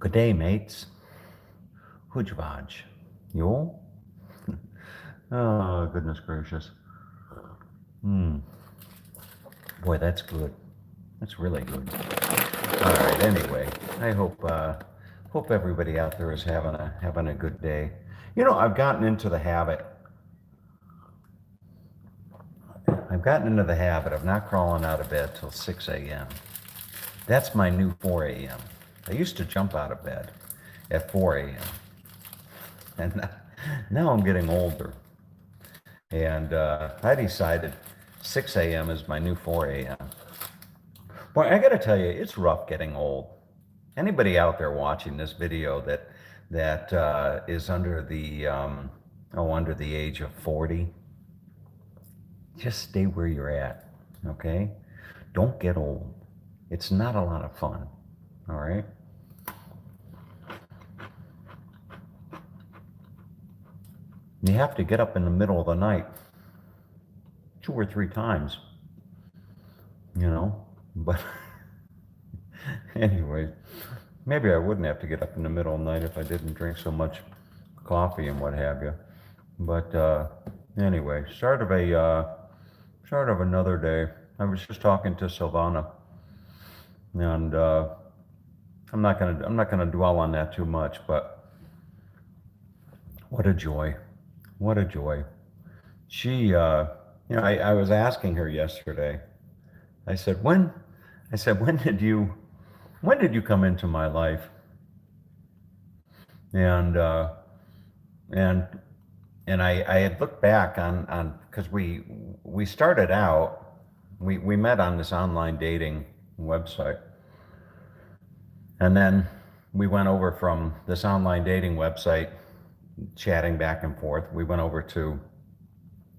Good day, mates. Hujvaj. You? Oh, goodness gracious. Boy, that's good. That's really good. All right. Anyway, I hope everybody out there is having a good day. You know, I've gotten into the habit. I've gotten into the habit of not crawling out of bed till 6 a.m. That's my new 4 a.m. I used to jump out of bed at 4 a.m. and now I'm getting older. And I decided 6 a.m. is my new 4 a.m. Boy, I got to tell you, it's rough getting old. Anybody out there watching this video that is under the age of 40, just stay where you're at, okay? Don't get old. It's not a lot of fun, all right? You have to get up in the middle of the night 2 or 3 times, but anyway, maybe I wouldn't have to get up in the middle of the night if I didn't drink so much coffee and what have you. But anyway, start of another day. I was just talking to Silvana, and I'm not gonna dwell on that too much. But what a joy, what a joy. She, I was asking her yesterday. I said, when did you come into my life? And and I had looked back on because we started out, we met on this online dating website, and then we went over from this online dating website, chatting back and forth. We went over to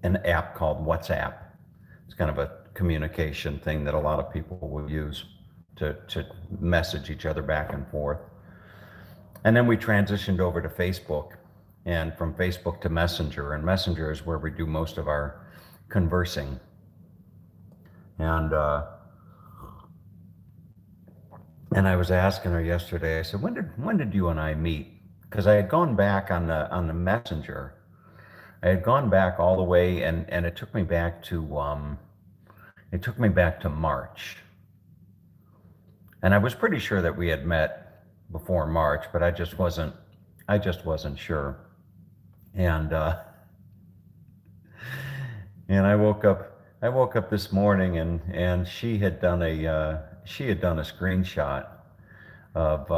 an app called WhatsApp. It's kind of a communication thing that a lot of people will use to message each other back and forth. And then we transitioned over to Facebook, and from Facebook to Messenger, and Messenger is where we do most of our conversing. And I was asking her yesterday, I said, when did you and I meet? Because I had gone back on the Messenger. I had gone back all the way, and it took me back to March. And I was pretty sure that we had met before March, but I just wasn't sure. And I woke up this morning, and she had done a screenshot of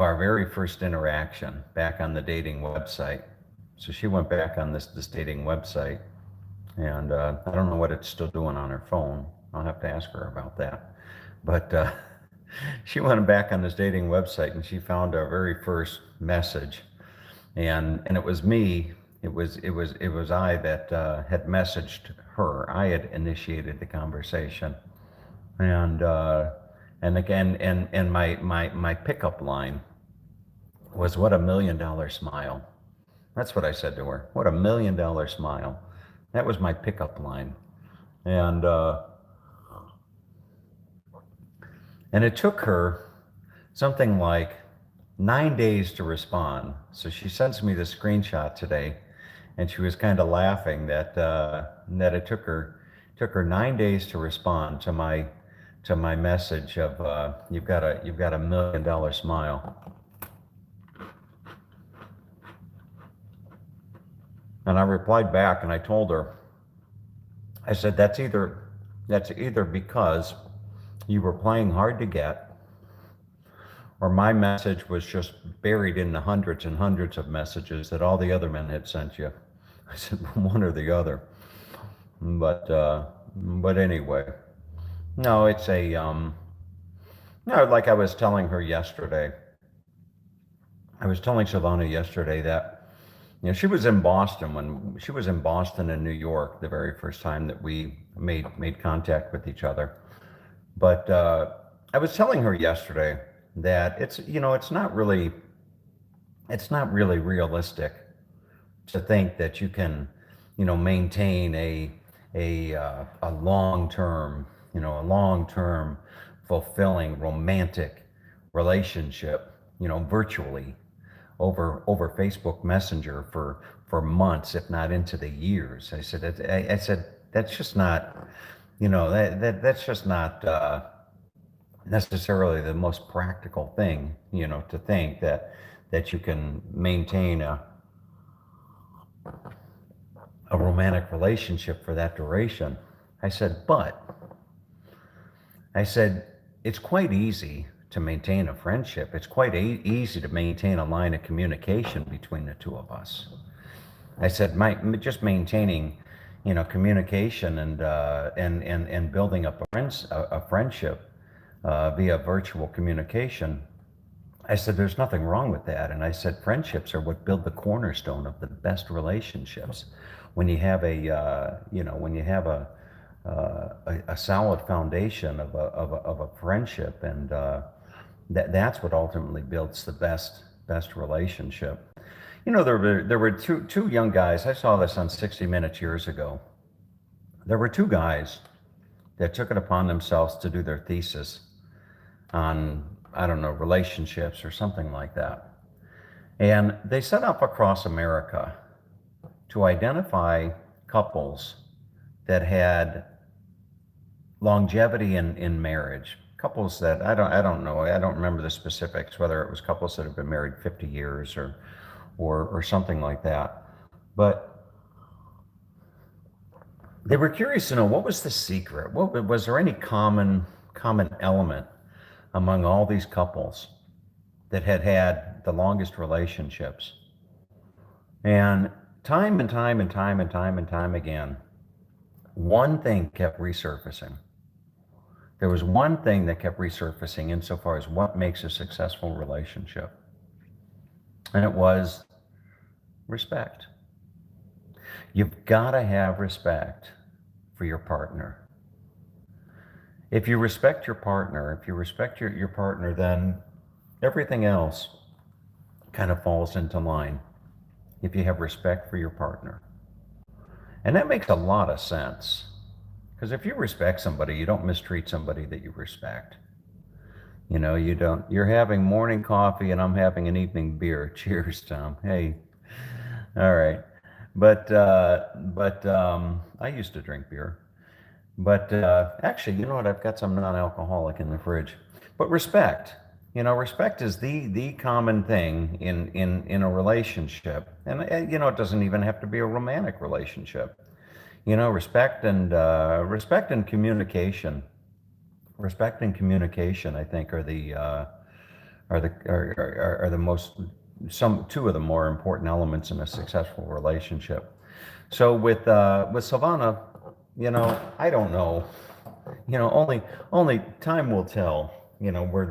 our very first interaction back on the dating website. So she went back on this dating website, and I don't know what it's still doing on her phone. I'll have to ask her about that. But she went back on this dating website, and she found our very first message, and it was me. It was I that had messaged her. I had initiated the conversation, and again, and my pickup line was, "What $1 million smile." That's what I said to her. What $1 million smile. That was my pickup line, and it took her something like 9 days to respond. So she sends me the screenshot today, and she was kind of laughing that it took her 9 days to respond to my message of you've got a $1 million smile. And I replied back, and I told her, I said, that's either because you were playing hard to get, or my message was just buried in the hundreds and hundreds of messages that all the other men had sent you. I said, one or the other. But anyway, no, it's no, like I was telling her yesterday. I was telling Silvana yesterday that, she was in Boston in New York the very first time that we made contact with each other. But I was telling her yesterday that it's not really realistic to think that you can, maintain a long-term fulfilling romantic relationship virtually over Facebook Messenger for months, if not into the years. I said that's just not, that's just not necessarily the most practical thing, to think that you can maintain a romantic relationship for that duration. But I said, it's quite easy to maintain a friendship. It's quite easy to maintain a line of communication between the two of us. I said, just maintaining, communication and building up a friendship via virtual communication. I said, there's nothing wrong with that. And I said, friendships are what build the cornerstone of the best relationships. When you have a solid foundation of a friendship, and that's what ultimately builds the best relationship. There were two young guys. I saw this on 60 Minutes years ago. There were two guys that took it upon themselves to do their thesis on, I don't know, relationships or something like that. And they set up across America to identify couples that had longevity in marriage. Couples that I don't know, I don't remember the specifics, whether it was couples that have been married 50 years or something like that. But they were curious to know, what was the secret? Was there any common element among all these couples that had the longest relationships? And time and time again, one thing kept resurfacing. There was one thing that kept resurfacing insofar as what makes a successful relationship. And it was respect. You've got to have respect for your partner. If you respect your partner, then everything else kind of falls into line. If you have respect for your partner. And that makes a lot of sense. Because if you respect somebody, you don't mistreat somebody that you respect. You're having morning coffee and I'm having an evening beer. Cheers, Tom. Hey. All right. But I used to drink beer. But actually, you know what? I've got some non-alcoholic in the fridge. But respect. Respect is the common thing in a relationship. And, it doesn't even have to be a romantic relationship. Respect and communication. Respect and communication, I think, are the most, two of the more important elements in a successful relationship. So with Silvana, I don't know. Only time will tell. Where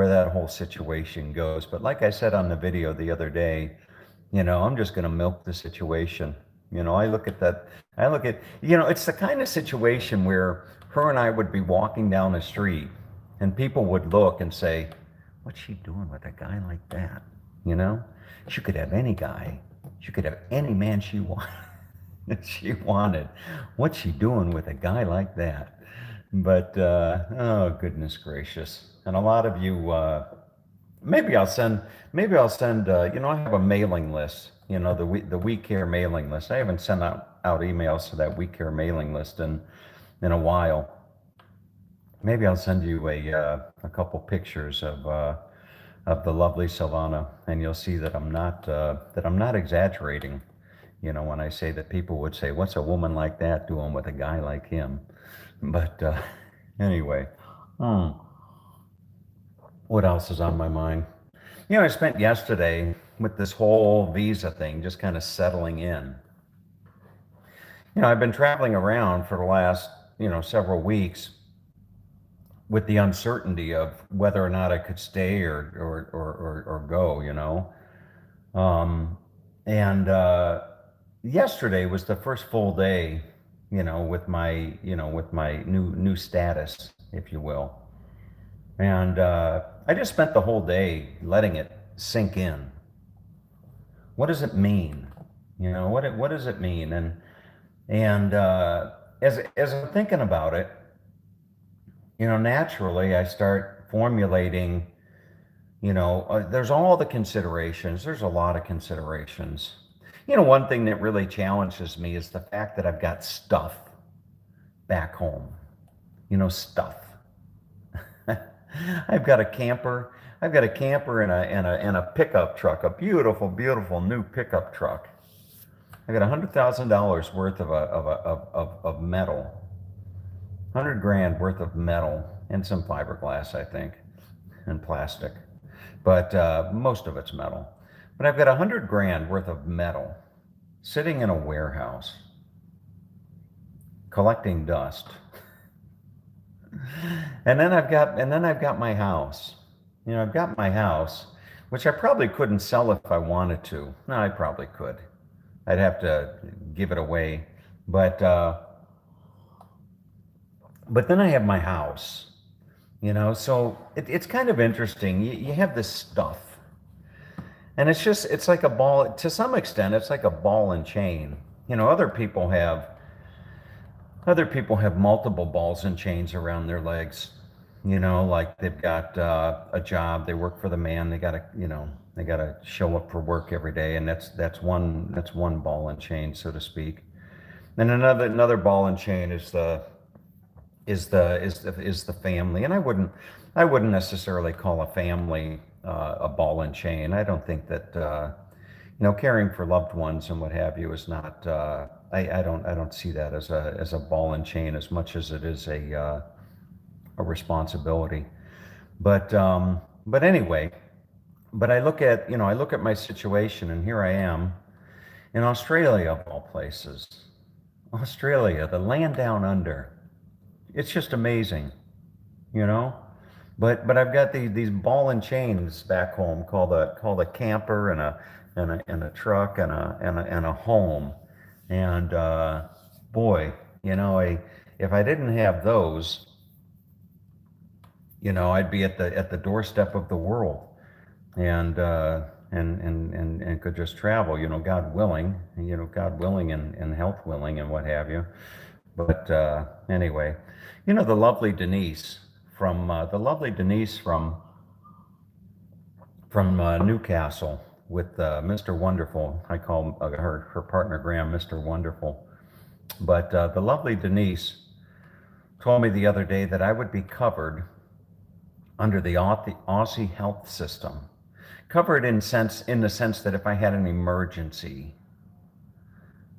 that whole situation goes. But like I said on the video the other day, I'm just going to milk the situation. I look at, it's the kind of situation where her and I would be walking down the street and people would look and say, what's she doing with a guy like that? She could have any guy. She could have any man she wanted. What's she doing with a guy like that? But, oh, goodness gracious. And a lot of you, maybe I'll send, I have a mailing list, the We Care mailing list. I haven't sent out emails to that We Care mailing list in a while. Maybe I'll send you a couple pictures of the lovely Silvana, and you'll see that I'm not exaggerating, when I say that people would say, what's a woman like that doing with a guy like him? But anyway, what else is on my mind? I spent yesterday with this whole visa thing just kind of settling in. I've been traveling around for the last, several weeks with the uncertainty of whether or not I could stay or go, and yesterday was the first full day, with my new status, if you will. And I just spent the whole day letting it sink in. What does it mean? What does it mean? And as I'm thinking about it, naturally I start formulating, There's all the considerations. There's a lot of considerations. One thing that really challenges me is the fact that I've got stuff back home. Stuff. I've got a camper. I've got a camper and a pickup truck, a beautiful, beautiful new pickup truck. I got $100,000 worth of metal, 100 grand worth of metal, and some fiberglass, I think, and plastic, but most of it's metal. But I've got 100 grand worth of metal sitting in a warehouse, collecting dust. And then I've got my house. I've got my house, which I probably couldn't sell if I wanted to. No, I probably could. I'd have to give it away. But then I have my house, so it's kind of interesting. You have this stuff, and it's like a ball, to some extent, it's like a ball and chain. Other people have multiple balls and chains around their legs, like they've got a job, they work for the man, they gotta show up for work every day, and that's one ball and chain, so to speak. And another ball and chain is the family, and I wouldn't necessarily call a family a ball and chain. I don't think that caring for loved ones and what have you is not. I don't see that as a ball and chain as much as it is a responsibility. But anyway, I look at my situation, and here I am in Australia, of all places. Australia, the land down under. It's just amazing, you know. But I've got these ball and chains back home called a camper and a truck and a home. And boy, if I didn't have those, I'd be at the doorstep of the world, and could just travel, God willing, and health willing and what have you. But anyway, the lovely Denise from Newcastle with Mr. Wonderful. I call her partner Graham Mr. Wonderful. But the lovely Denise told me the other day that I would be covered under the Aussie health system. Covered in the sense that if I had an emergency,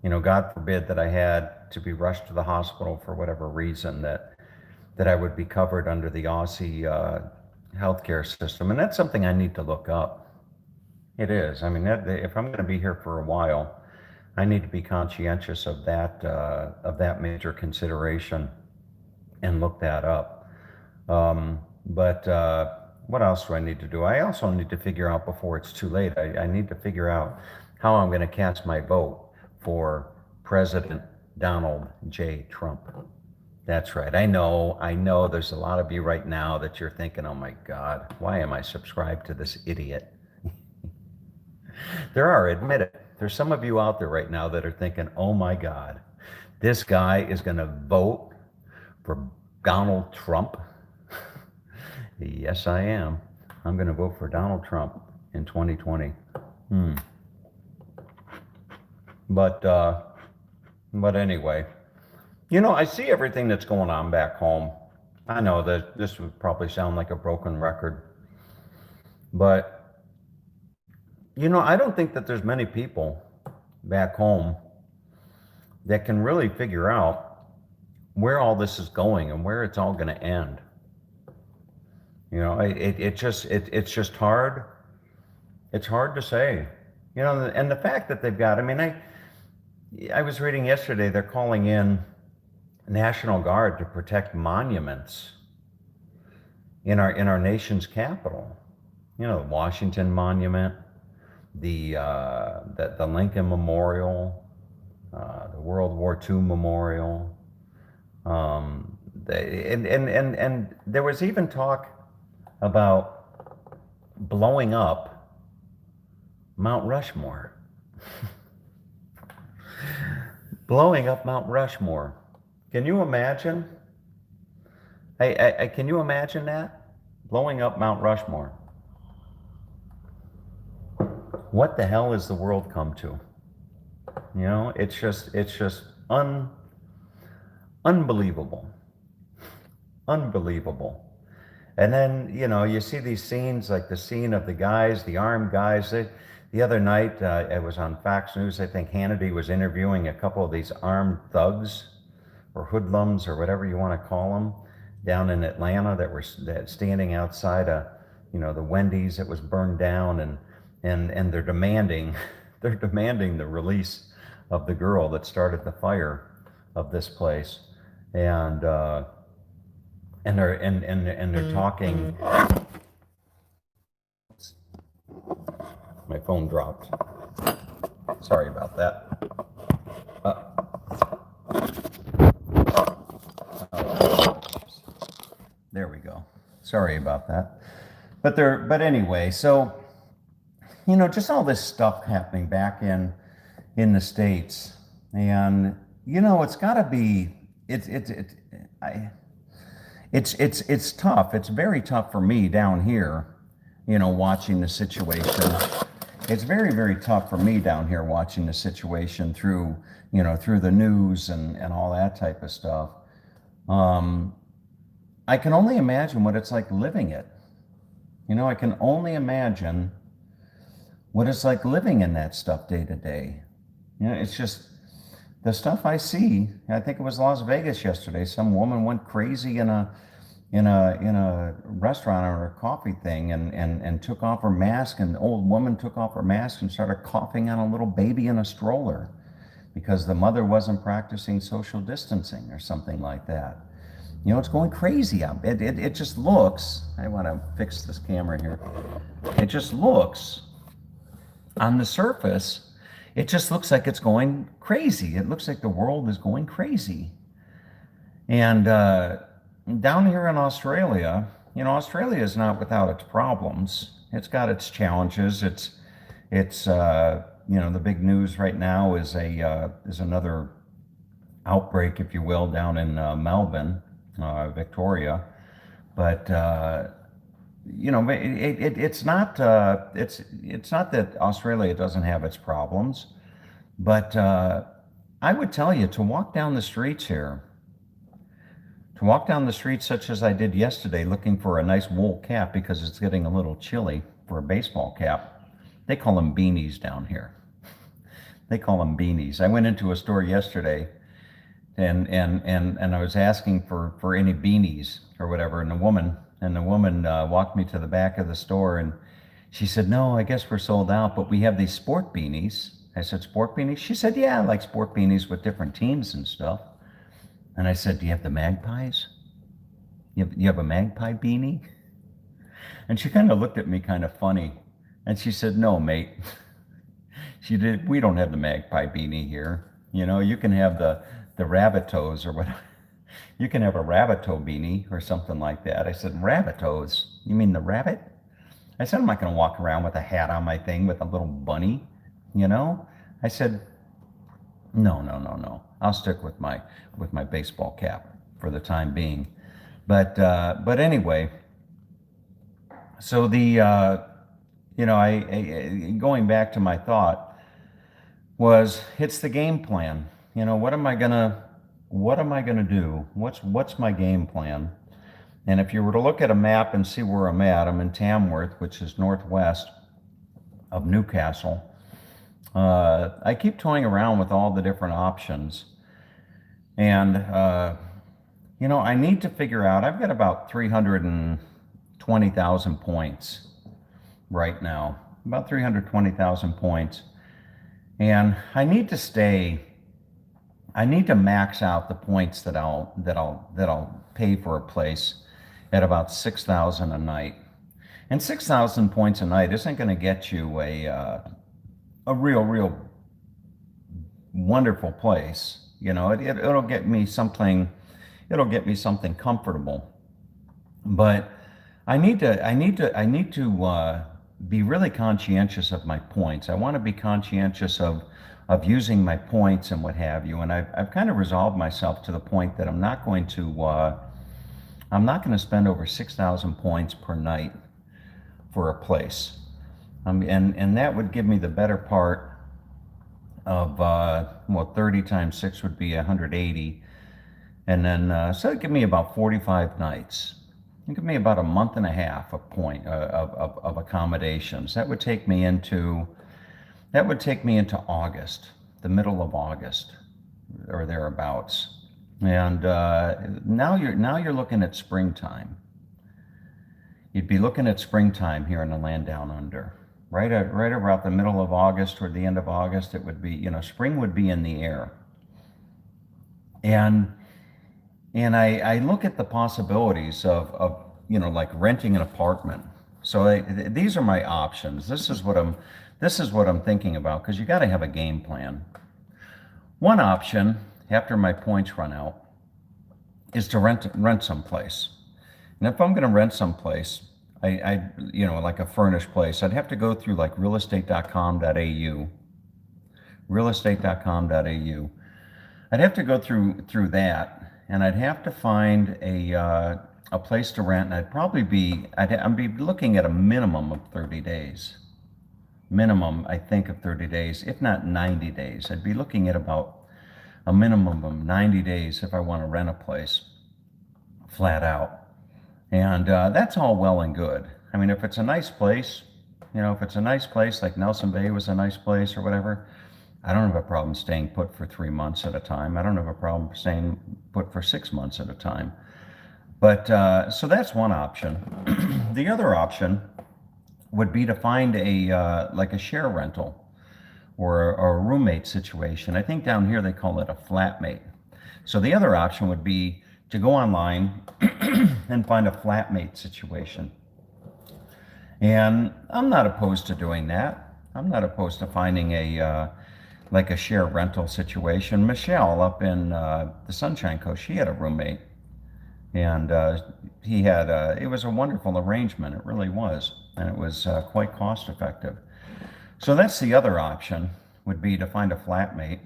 God forbid that I had to be rushed to the hospital for whatever reason, that I would be covered under the Aussie healthcare system. And that's something I need to look up. It is. I mean, if I'm going to be here for a while, I need to be conscientious of that major consideration and look that up. But what else do I need to do? I also need to figure out before it's too late. I need to figure out how I'm going to cast my vote for President Donald J. Trump. That's right. I know there's a lot of you right now that you're thinking, oh my God, why am I subscribed to this idiot? Admit it. There's some of you out there right now that are thinking, oh my God, this guy is going to vote for Donald Trump. Yes, I am. I'm going to vote for Donald Trump in 2020. But anyway, I see everything that's going on back home. I know that this would probably sound like a broken record, but I don't think that there's many people back home that can really figure out where all this is going and where it's all going to end. It's just hard. It's hard to say, and the fact that they've got, I was reading yesterday, they're calling in National Guard to protect monuments in our nation's capital. The Washington Monument, the Lincoln Memorial, the World War II Memorial, and there was even talk about blowing up Mount Rushmore. Blowing up Mount Rushmore. Can you imagine? Can you imagine that? Blowing up Mount Rushmore. what the hell has the world come to? It's just unbelievable, unbelievable. And then, you see these scenes, like the scene of the guys, the armed guys. The other night, it was on Fox News. I think Hannity was interviewing a couple of these armed thugs or hoodlums or whatever you want to call them down in Atlanta that were standing outside the Wendy's that was burned down, and they're demanding they're demanding the release of the girl that started the fire of this place, and they're talking. My phone dropped. Sorry about that. There we go. Sorry about that. But anyway, so just all this stuff happening back in the States, and it's got to be it's tough. It's very tough for me down here, watching the situation. It's very, very tough for me down here watching the situation through the news and all that type of stuff. I can only imagine what it's like living it. I can only imagine what it's like living in that stuff day to day. It's just the stuff I see. I think it was Las Vegas yesterday. Some woman went crazy in a restaurant or a coffee thing and took off her mask. And the old woman took off her mask and started coughing on a little baby in a stroller because the mother wasn't practicing social distancing or something like that. It's going crazy. It just looks, I want to fix this camera here. It just looks, on the surface, it just looks like it's going crazy. It looks like the world is going crazy. And down here in Australia, Australia is not without its problems. It's got its challenges. It's the big news right now is another outbreak, if you will, down in Melbourne. Victoria, but it's not that Australia doesn't have its problems, but I would tell you to walk down the streets here, such as I did yesterday, looking for a nice wool cap because it's getting a little chilly for a baseball cap. They call them beanies down here. They call them beanies. I went into a store yesterday. And I was asking for any beanies or whatever, and the woman walked me to the back of the store, and she said, "No, I guess we're sold out, but we have these sport beanies." I said, "Sport beanies?" She said, "Yeah, I like sport beanies with different teams and stuff." And I said, "Do you have the Magpies? You have a Magpie beanie?" And she kind of looked at me kind of funny, and she said, "No, mate." We don't have the Magpie beanie here. You can have the Rabbitohs or whatever. You can have a Rabbitoh beanie or something like that. I said, Rabbitohs? You mean the rabbit? I said, I'm not going to walk around with a hat on my thing with a little bunny, I said, no. I'll stick with my baseball cap for the time being. But anyway, so going back to my thought was, it's the game plan. What am I gonna do? What's my game plan? And if you were to look at a map and see where I'm at, I'm in Tamworth, which is northwest of Newcastle. I keep toying around with all the different options. And, I need to figure out, I've got about 320,000 points right now, about 320,000 points. And I need to max out the points that I'll pay for a place at about 6,000 a night. And 6,000 points a night isn't going to get you a real wonderful place. It'll get me something. It'll get me something comfortable. But I need to be really conscientious of my points. I want to be conscientious of using my points and what have you. And I've kind of resolved myself to the point that I'm not going to spend over 6,000 points per night for a place. And that would give me the better part of, well, 30 times 6 would be 180. And then, so it'd give me about 45 nights. It'd give me about a month and a half of accommodations. That would take me into August, the middle of August, or thereabouts. And now you're looking at springtime. You'd be looking at springtime here in the land down under. Right about the middle of August or the end of August, it would be, spring would be in the air. And I look at the possibilities of like renting an apartment. So these are my options. This is what I'm thinking about, because you got to have a game plan. One option, after my points run out, is to rent someplace. And if I'm going to rent someplace, like a furnished place, I'd have to go through like realestate.com.au, realestate.com.au. I'd have to go through that, and I'd have to find a place to rent, and I'd be looking at a minimum of 30 days. Minimum, I think, of 30 days, if not 90 days. I'd be looking at about a minimum of 90 days if I want to rent a place flat out. And that's all well and good. I mean, if it's a nice place, like Nelson Bay was a nice place or whatever, I don't have a problem staying put for 3 months at a time. I don't have a problem staying put for 6 months at a time. But so that's one option. The other option would be to find like a share rental or a roommate situation. I think down here they call it a flatmate. So the other option would be to go online and find a flatmate situation. And I'm not opposed to doing that. I'm not opposed to finding like a share rental situation. Michelle up in the Sunshine Coast, she had a roommate, and it was a wonderful arrangement. It really was, and it was quite cost effective. So that's the other option, would be to find a flatmate.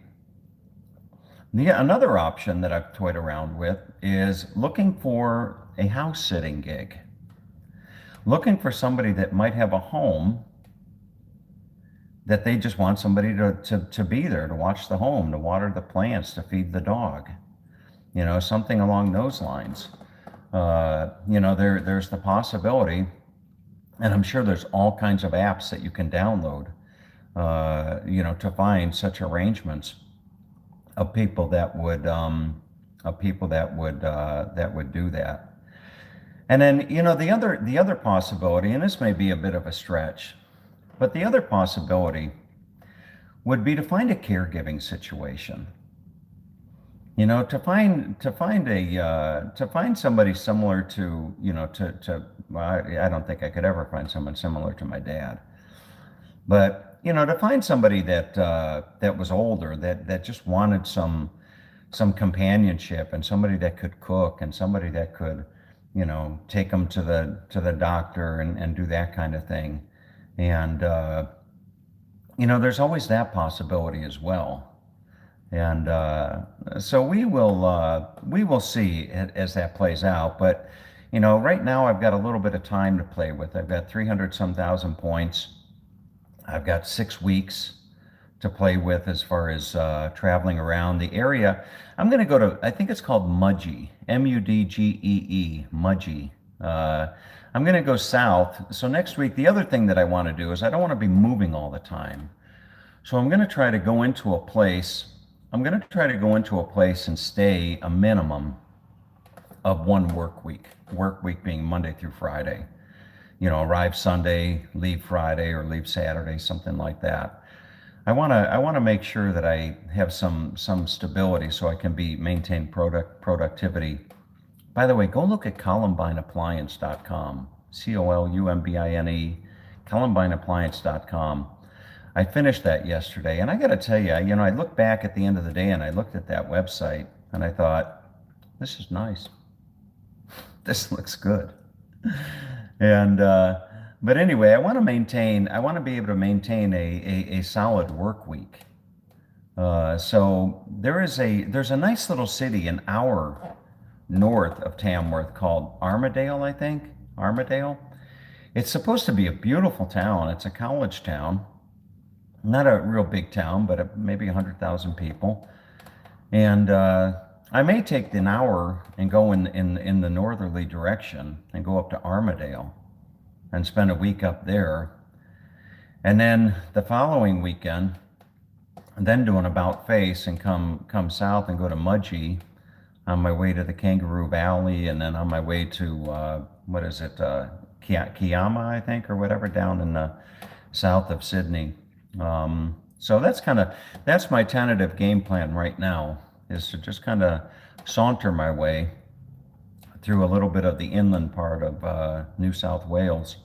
Another option that I've toyed around with is looking for a house sitting gig. Looking for somebody that might have a home that they just want somebody to be there, to watch the home, to water the plants, to feed the dog. Something along those lines. There's the possibility, and I'm sure there's all kinds of apps that you can download, to find such arrangements of people that would do that. And then, the other possibility, and this may be a bit of a stretch, but the other possibility would be to find a caregiving situation. To find somebody similar to, I don't think I could ever find someone similar to my dad, but to find somebody that was older, that just wanted some companionship, and somebody that could cook, and somebody that could, take them to the doctor and do that kind of thing. And there's always that possibility as well. And so we will see as that plays out. But right now I've got a little bit of time to play with. I've got 300 some thousand points. I've got 6 weeks to play with as far as traveling around the area. I'm going to go to, I think it's called Mudgee, Mudgee, Mudgee. I'm going to go south. So next week, the other thing that I want to do is I don't want to be moving all the time. So I'm going to try to go into a place. I'm going to try to go into a place and stay a minimum of 1 work week. Work week being Monday through Friday. Arrive Sunday, leave Friday, or leave Saturday, something like that. I want to make sure that I have some stability so I can maintain productivity. By the way, go look at ColumbineAppliance.com, COLUMBINE, ColumbineAppliance.com. I finished that yesterday, and I got to tell you, I looked back at the end of the day and I looked at that website and I thought, this is nice. This looks good. And but anyway, I want to be able to maintain a solid work week. So there's a nice little city an hour north of Tamworth called Armadale, I think. Armadale. It's supposed to be a beautiful town. It's a college town, not a real big town, but maybe 100,000 people. And I may take an hour and go in the northerly direction and go up to Armadale and spend a week up there. And then the following weekend, then do an about face and come south and go to Mudgee on my way to the Kangaroo Valley, and then on my way to what is it, Kiama, I think, or whatever, down in the south of Sydney. So that's my tentative game plan right now, is to just kind of saunter my way through a little bit of the inland part of New South Wales,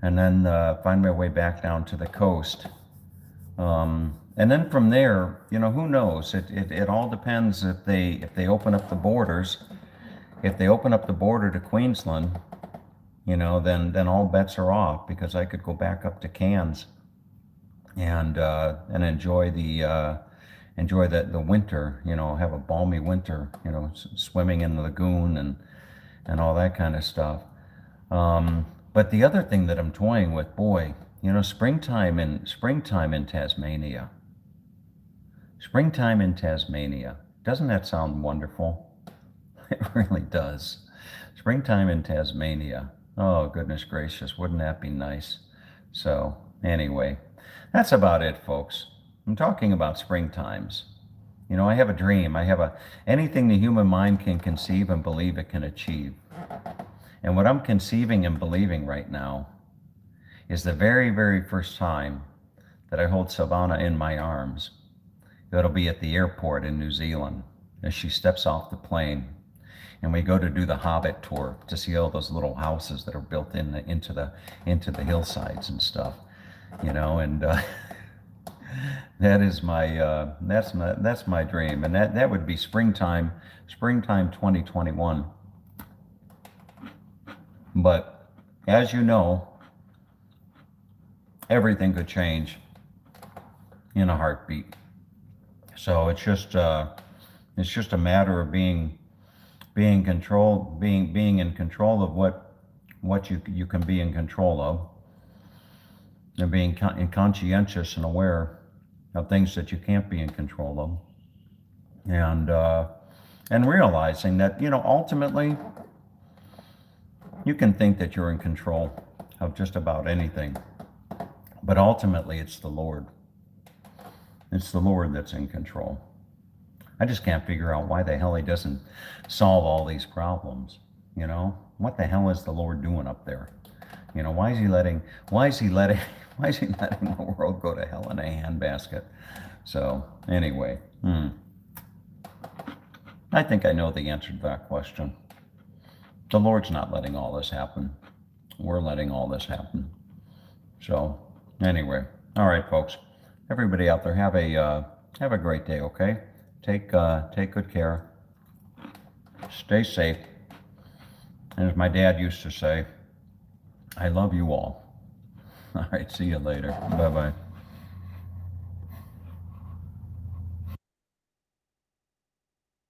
and then find my way back down to the coast. And then from there, who knows? It all depends if they open up the borders. If they open up the border to Queensland, then all bets are off, because I could go back up to Cairns and enjoy the winter. Have a balmy winter. Swimming in the lagoon and all that kind of stuff. But the other thing that I'm toying with, boy, springtime in Tasmania. Springtime in Tasmania. Doesn't that sound wonderful? It really does. Springtime in Tasmania. Oh, goodness gracious, wouldn't that be nice? So, anyway, that's about it, folks. I'm talking about springtimes. I have a dream. Anything the human mind can conceive and believe it can achieve. And what I'm conceiving and believing right now is the very, very first time that I hold Savannah in my arms. It'll be at the airport in New Zealand as she steps off the plane, and we go to do the Hobbit tour to see all those little houses that are built into the hillsides and stuff, and that is that's my dream, and that would be springtime 2021. But as you know, everything could change in a heartbeat. So it's just a matter of being in control of what you can be in control of, and being conscientious and aware of things that you can't be in control of, and realizing that ultimately you can think that you're in control of just about anything, but ultimately it's the Lord. It's the Lord that's in control. I just can't figure out why the hell he doesn't solve all these problems. What the hell is the Lord doing up there? Why is he letting the world go to hell in a handbasket? So anyway, I think I know the answer to that question. The Lord's not letting all this happen. We're letting all this happen. So anyway, all right, folks. Everybody out there, have a great day, okay? Take good care. Stay safe. And as my dad used to say, I love you all. All right, see you later. Bye-bye.